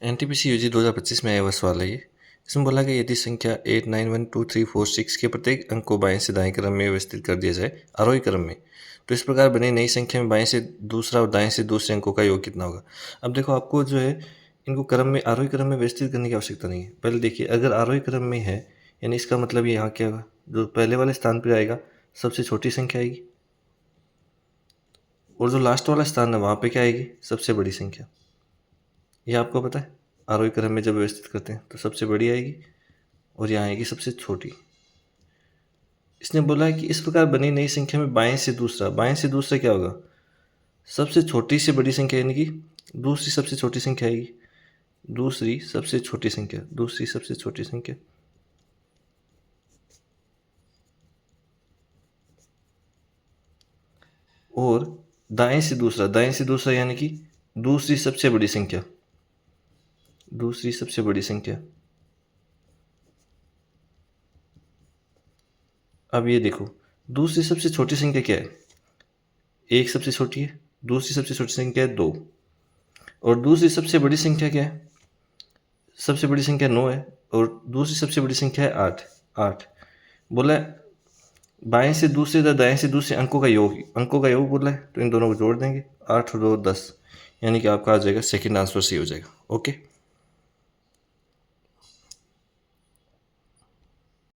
NTPC UG 2025 में आया हुआ सवाल है ये। इसमें बोला कि यदि संख्या 8, 9, 1, 2, 3, 4, 6 के प्रत्येक अंक को बाएं से दाएं क्रम में व्यवस्थित कर दिया जाए आरोही क्रम में, तो इस प्रकार बनी नई संख्या में बाएं से दूसरा और दाएं से दूसरे अंकों का योग कितना होगा। अब देखो, आपको जो है इनको क्रम में, आरोही क्रम में व्यवस्थित करने की आवश्यकता नहीं है। पहले देखिए, अगर आरोही क्रम में है यानी इसका मतलब ये यहाँ क्या होगा, जो पहले वाले स्थान पर आएगा सबसे छोटी संख्या आएगी, और जो लास्ट वाला स्थान है वहाँ पे क्या आएगी, सबसे बड़ी संख्या। ये आपको पता है, आरोही क्रम में जब व्यवस्थित करते हैं तो सबसे बड़ी आएगी और यहाँ आएगी सबसे छोटी। इसने बोला है कि इस प्रकार बनी नई संख्या में बाएं से दूसरा क्या होगा, सबसे छोटी से बड़ी संख्या यानी कि दूसरी सबसे छोटी संख्या आएगी, दूसरी सबसे छोटी संख्या। और दाएं से दूसरा यानी कि दूसरी सबसे बड़ी संख्या। अब ये देखो, दूसरी सबसे छोटी संख्या क्या है, एक सबसे छोटी है, दूसरी सबसे छोटी संख्या है 2, और दूसरी सबसे बड़ी संख्या क्या है, सबसे बड़ी संख्या 9 है, और दूसरी सबसे बड़ी संख्या है 8। बोला है बाएं से दूसरे दाएं से दूसरे अंकों का योग बोला है, तो इन दोनों को जोड़ देंगे, 8 और 2 10, यानी कि आपका आ जाएगा सेकंड आंसर सही हो जाएगा। ओके।